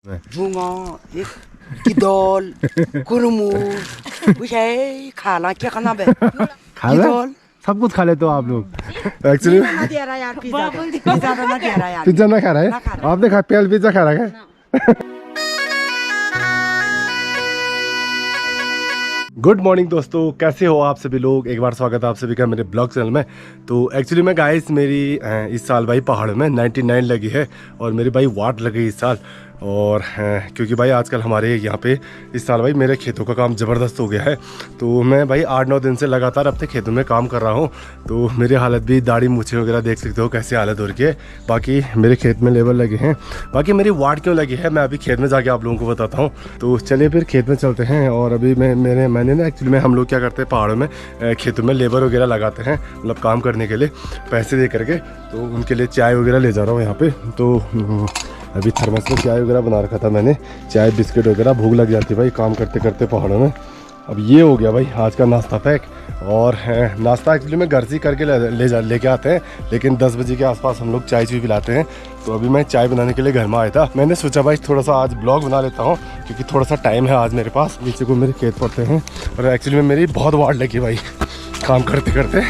bunga, kidol, kurmus, बुझे खाना क्या खाना बे खाना सब कुछ खा लेते हो आप लोग। एक्चुअली ना दे रहा यार पिज्जा पिज्जा तो ना दे रहा यार पिज्जा ना खा रहा है आपने खा पहले पिज्जा खा रहा है। गुड मॉर्निंग दोस्तों, कैसे हो आप सभी लोग। एक बार स्वागत है आप सभी का मेरे ब्लॉग चैनल में। तो एक्चुअली में गाइस मेरी इस साल भाई पहाड़ों में 99 लगी है और मेरी भाई वाट लगी इस साल। और क्योंकि भाई आजकल हमारे यहाँ पे इस साल भाई मेरे खेतों का काम ज़बरदस्त हो गया है। तो मैं भाई 8-9 दिन से लगातार अपने खेतों में काम कर रहा हूँ। तो मेरी हालत भी दाढ़ी मूछें वगैरह देख सकते हो कैसी हालत हो रही है। बाकी मेरे खेत में लेबर लगे हैं। बाकी मेरी वाट क्यों लगी है मैं अभी खेत में जाके आप लोगों को बताता हूँ। तो चलिए फिर खेत में चलते हैं। और अभी मैंने ना एक्चुअली में हम लोग क्या करते हैं पहाड़ों में खेतों में लेबर वगैरह लगाते हैं, मतलब काम करने के लिए पैसे दे करके। तो उनके लिए चाय वगैरह ले जा रहा हूँ यहाँ पे। तो अभी थर्मस में चाय वगैरह बना रखा था मैंने, चाय बिस्किट वगैरह। भूख लग जाती है भाई काम करते करते पहाड़ों में। अब ये हो गया भाई आज का नाश्ता पैक। और नाश्ता एक्चुअली में घर से करके लेके आते हैं, लेकिन 10 बजे के आसपास हम लोग चाय पिलाते हैं। तो अभी मैं चाय बनाने के लिए घर में आया था। मैंने सोचा भाई थोड़ा सा आज ब्लॉग बना लेता हूँ क्योंकि थोड़ा सा टाइम है आज मेरे पास। नीचे को मेरे खेत पड़ते हैं और एक्चुअली में मेरी बहुत वाट लगी भाई काम करते करते।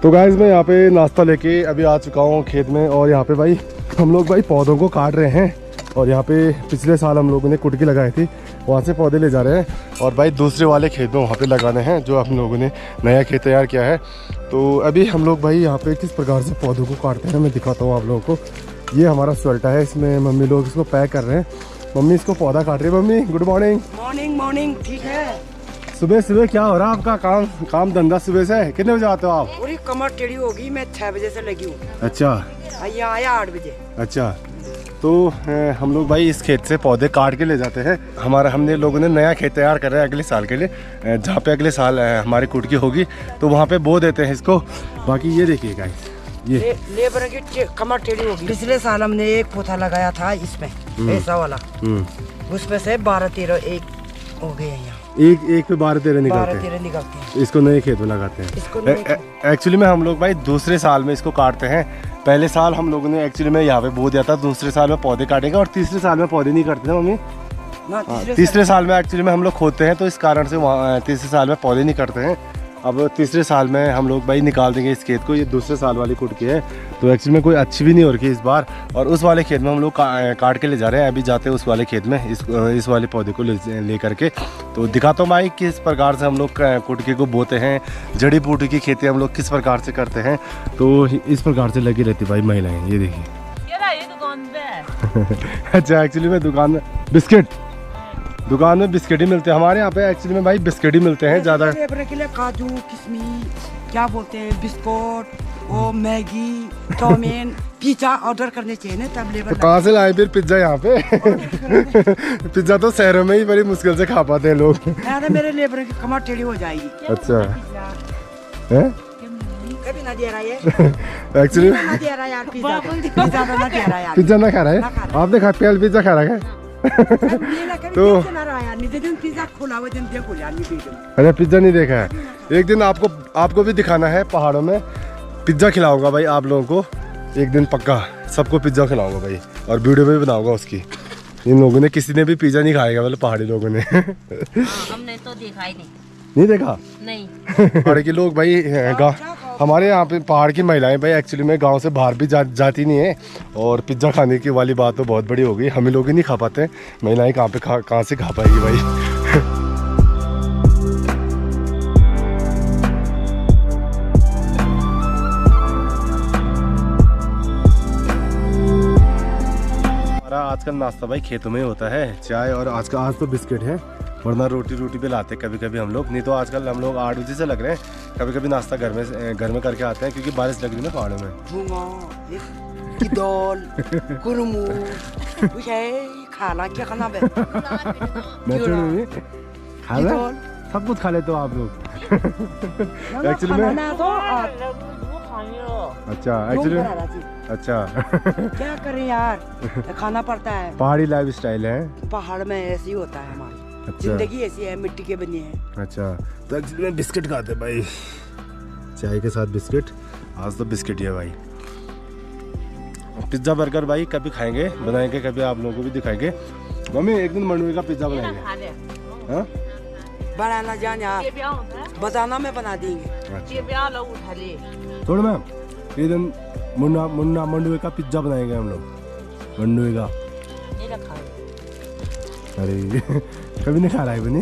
तो गाइस मैं यहाँ पे नाश्ता लेके अभी आ चुका हूँ खेत में। और यहाँ पे भाई हम लोग भाई पौधों को काट रहे हैं। और यहाँ पे पिछले साल हम लोगों ने कुटकी लगाई थी, वहाँ से पौधे ले जा रहे हैं और भाई दूसरे वाले खेत में वहाँ पे लगाने हैं जो हम लोगों ने नया खेत तैयार किया है। तो अभी हम लोग भाई यहाँ पे किस प्रकार से पौधों को काटते हैं मैं दिखाता हूँ आप लोगों को। ये हमारा स्वेल्टा है, इसमें मम्मी लोग इसको पैक कर रहे हैं। मम्मी इसको पौधा काट रही है। Mummy good morning. Morning morning ठीक है। सुबह सुबह क्या हो रहा है आपका काम धंधा सुबह से? कितने बजे आते हो आप? पूरी कमर टेढ़ी होगी, मैं 6 बजे से लगी हूँ। अच्छा यहाँ आया 8 बजे। अच्छा तो हम लोग भाई इस खेत से पौधे काट के ले जाते हैं। हमने लोगों ने नया खेत तैयार कर रहे हैं अगले साल के लिए, जहाँ पे अगले साल हमारी कुटकी होगी तो वहाँ पे बो देते हैं इसको। बाकी ये देखिए गाइस ये लेबर की कमर टेढ़ी होगी। पिछले साल हमने एक पौधा लगाया था इसमें ऐसा वाला, उसमें से 12-13 एक हो गए यहाँ। एक पे 12-13 निकलते हैं। इसको नए खेत में लगाते हैं। एक्चुअली में हम लोग भाई दूसरे साल में इसको काटते हैं। पहले साल हम लोगों ने एक्चुअली में यहाँ पे बो दिया था, दूसरे साल में पौधे काटेंगे और तीसरे साल में पौधे नहीं करते थे मम्मी। तीसरे साल में एक्चुअली में हम लोग खोदते हैं तो इस कारण से वहाँ तीसरे साल में पौधे नहीं करते हैं। अब तीसरे साल में हम लोग भाई निकाल देंगे इस खेत को। ये दूसरे साल वाली कुटकी है तो एक्चुअली में कोई अच्छी भी नहीं हो रही इस बार। और उस वाले खेत में हम लोग काट के ले जा रहे हैं। अभी जाते हैं उस वाले खेत में इस वाले पौधे को ले करके। तो दिखाता हूँ भाई किस प्रकार से हम लोग कुटकी को बोते हैं, जड़ी बूटी की खेती हम लोग किस प्रकार से करते हैं। तो इस प्रकार से लगी रहती भाई महिलाएं। ये देखिए अच्छा एक्चुअली में दुकान में बिस्किट ही मिलते हैं हमारे यहाँ पे। एक्चुअली में भाई बिस्किट ही मिलते हैं ज़्यादा। के लिए काजू किशमिश क्या बोलते हैं, बिस्कुट, वो मैगी, चाउमीन, पिज्जा ऑर्डर करने चाहिए ना तब लेबर। तो कहाँ से लाए फिर पिज्जा यहाँ पे? पिज्जा तो शहरों में ही बड़ी मुश्किल से खा पाते हैं लोग। मेरे लेबर की कमर टेढ़ी हो जाएगी। अच्छा है कभी ना दे रहा है एक्चुअली ना दे रहा यार पिज्जा तो ना दे रहा यार। पिज्जा ना खा रहा है आपने खा पहले पिज्जा खा रहा है तो अरे पिज्जा नहीं देखा है। एक दिन आपको भी दिखाना है पहाड़ों में, पिज्जा खिलाऊंगा भाई आप लोगों को एक दिन पक्का। सबको पिज्जा खिलाऊंगा भाई और वीडियो भी बनाऊंगा उसकी। इन लोगों ने किसी ने भी पिज्जा नहीं खाएगा मतलब पहाड़ी लोगों ने। हमने तो देखा ही नहीं देखा नहीं। पहाड़ के लोग भाई हमारे यहाँ पे पहाड़ की महिलाएं भाई एक्चुअली में गांव से बाहर भी जाती नहीं है। और पिज्ज़ा खाने की वाली बात तो बहुत बड़ी हो गई, हमें लोग ही नहीं खा पाते। महिलाएं कहाँ से खा पाएगी भाई। हमारा आजकल नाश्ता भाई खेतों में होता है, चाय और आज तो बिस्किट है, वरना रोटी भी लाते कभी कभी हम लोग। नहीं तो आजकल हम लोग 8 बजे से लग रहे हैं। कभी कभी नाश्ता घर में करके आते हैं क्योंकि बारिश लग रही है ना पहाड़ों में। खाना क्या खाना बे खाना सब कुछ खा लेते हो आप लोग। एक्चुअली में अच्छा एक्चुअली अच्छा क्या करें यार, खाना पड़ता है। पहाड़ी लाइफ स्टाइल है, पहाड़ में ऐसे ही होता है हमारे। अच्छा जिंदगी ऐसी है, मिट्टी के बनी है। अच्छा, तो एक्चुअली में बिस्किट खाते भाई, चाय के साथ बिस्किट। आज तो बिस्किट ही है भाई। पिज्ज़ा बर्गर भाई कभी खाएंगे, बनाएंगे कभी, आप लोगों को भी दिखाएंगे। मम्मी एक दिन मंडुए का पिज्ज़ा बनाएंगे। हाँ बनाना जान यार, बताना मैं बना देंगे। छोड़ मैम, एक दिन मुन्ना मंडुए का पिज्ज़ा बनाएंगे हम लोग, मंडुए का। अरे कभी नहीं खा रहा है बनी।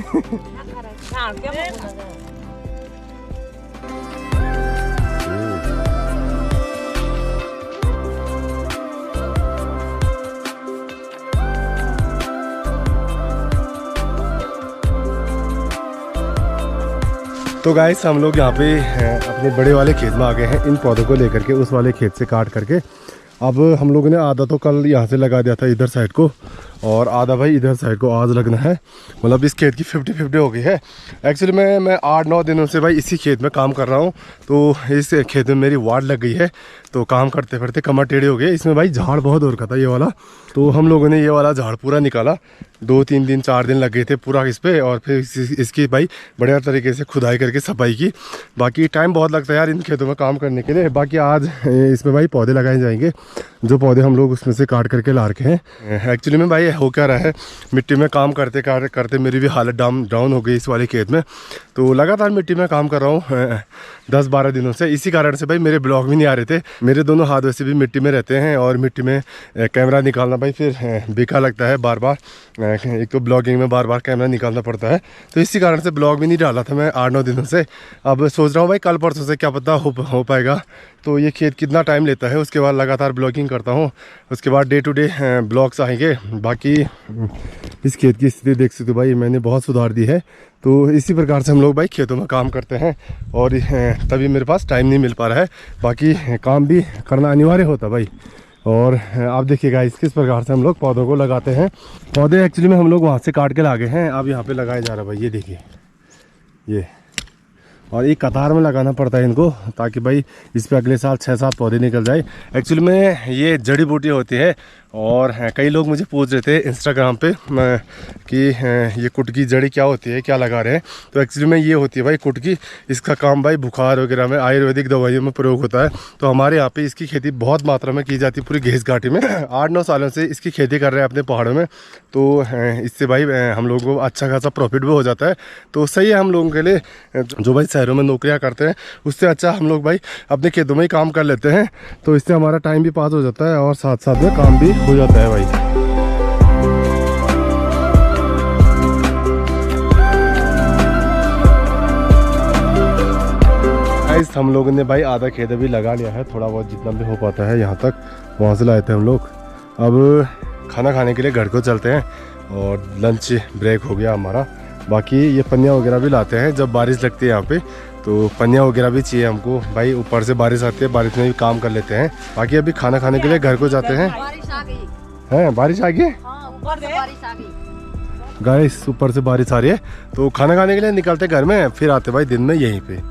तो गाइस हम लोग यहाँ पे अपने बड़े वाले खेत में आ गए हैं, इन पौधों को लेकर के उस वाले खेत से काट करके। अब हम लोगों ने आधा तो कल यहाँ से लगा दिया था इधर साइड को, और आधा भाई इधर साइड को आज लगना है। मतलब इस खेत की 50-50 हो गई है। एक्चुअली मैं 8-9 दिनों से भाई इसी खेत में काम कर रहा हूँ। तो इस खेत में मेरी वार्ड लग गई है, तो काम करते करते कमर टेढ़ी हो गई। इसमें भाई झाड़ बहुत हो रखा था ये वाला, तो हम लोगों ने ये वाला झाड़ पूरा निकाला। 2-3 दिन 4 दिन लग गए थे पूरा इस पर, और फिर इसकी भाई बढ़िया तरीके से खुदाई करके सफाई की। बाकी टाइम बहुत लगता है यार इन खेतों में काम करने के लिए। बाकी आज इसमें भाई पौधे लगाए जाएंगे, जो पौधे हम लोग उसमें से काट करके ला रखे हैं। एक्चुअली में भाई हो क्या रहा है, मिट्टी में काम करते करते मेरी भी हालत डाउन हो गई इस वाले खेत में। तो लगातार मिट्टी में काम कर रहा हूँ 10-12 दिनों से। इसी कारण से भाई मेरे ब्लॉग भी नहीं आ रहे थे। मेरे दोनों हाथ वैसे भी मिट्टी में रहते हैं, और मिट्टी में कैमरा निकालना भाई फिर बेकार लगता है बार बार। एक तो ब्लॉगिंग में बार बार कैमरा निकालना पड़ता है, तो इसी कारण से ब्लॉग भी नहीं डाला था मैं 8-9 दिनों से। अब सोच रहा हूँ भाई कल परसों से क्या पता हो पाएगा। तो ये खेत कितना टाइम लेता है, उसके बाद लगातार ब्लॉगिंग करता हूँ, उसके बाद डे टू डे ब्लॉग्स आएंगे। बाकी इस खेत की स्थिति देख सकते हो भाई, मैंने बहुत सुधार दी है। तो इसी प्रकार से हम लोग भाई खेतों में काम करते हैं, और तभी मेरे पास टाइम नहीं मिल पा रहा है। बाकी काम भी करना अनिवार्य होता भाई। और आप देखिएगा इस किस प्रकार से हम लोग पौधों को लगाते हैं। पौधे एक्चुअली में हम लोग वहाँ से काट के लागे हैं, अब यहाँ पे लगाया जा रहा है भाई। ये देखिए ये, और एक कतार में लगाना पड़ता है इनको, ताकि भाई इस पे अगले साल 6-7 पौधे निकल जाए। एक्चुअली में ये जड़ी बूटी होती है, और कई लोग मुझे पूछ रहे थे इंस्टाग्राम पे कि ये कुटकी जड़ी क्या होती है, क्या लगा रहे हैं। तो एक्चुअली में ये होती है भाई कुटकी। इसका काम भाई बुखार वगैरह में, आयुर्वेदिक दवाइयों में प्रयोग होता है। तो हमारे यहाँ पे इसकी खेती बहुत मात्रा में की जाती है पूरी घेस घाटी में। 8-9 सालों से इसकी खेती कर रहे हैं अपने पहाड़ों में। तो इससे भाई हम लोगों को अच्छा खासा प्रॉफिट भी हो जाता है। तो सही है हम लोगों के लिए, जो भाई शहरों में नौकरियाँ करते हैं उससे अच्छा हम लोग भाई अपने खेतों में ही काम कर लेते हैं। तो इससे हमारा टाइम भी पास हो जाता है, और साथ साथ में काम भी हो जाता है भाई। हम लोगों ने भाई आधा खेत अभी लगा लिया है, थोड़ा बहुत जितना भी हो पाता है यहाँ तक, वहाँ से लाए थे हम लोग। अब खाना खाने के लिए घर को चलते हैं, और लंच ब्रेक हो गया हमारा। बाकी ये पन्नियाँ वगैरह भी लाते हैं जब बारिश लगती है यहाँ पे, तो पन्नियाँ वगैरह भी चाहिए हमको भाई। ऊपर से बारिश आती है, बारिश में भी काम कर लेते हैं। बाकी अभी खाना खाने के लिए घर को जाते हैं। बारिश आ गई हैं, बारिश आ गई है ऊपर से बारिश आ गई गाइस, ऊपर से बारिश आ रही है। तो खाना खाने के लिए निकलते घर में, फिर आते भाई दिन में यहीं पे।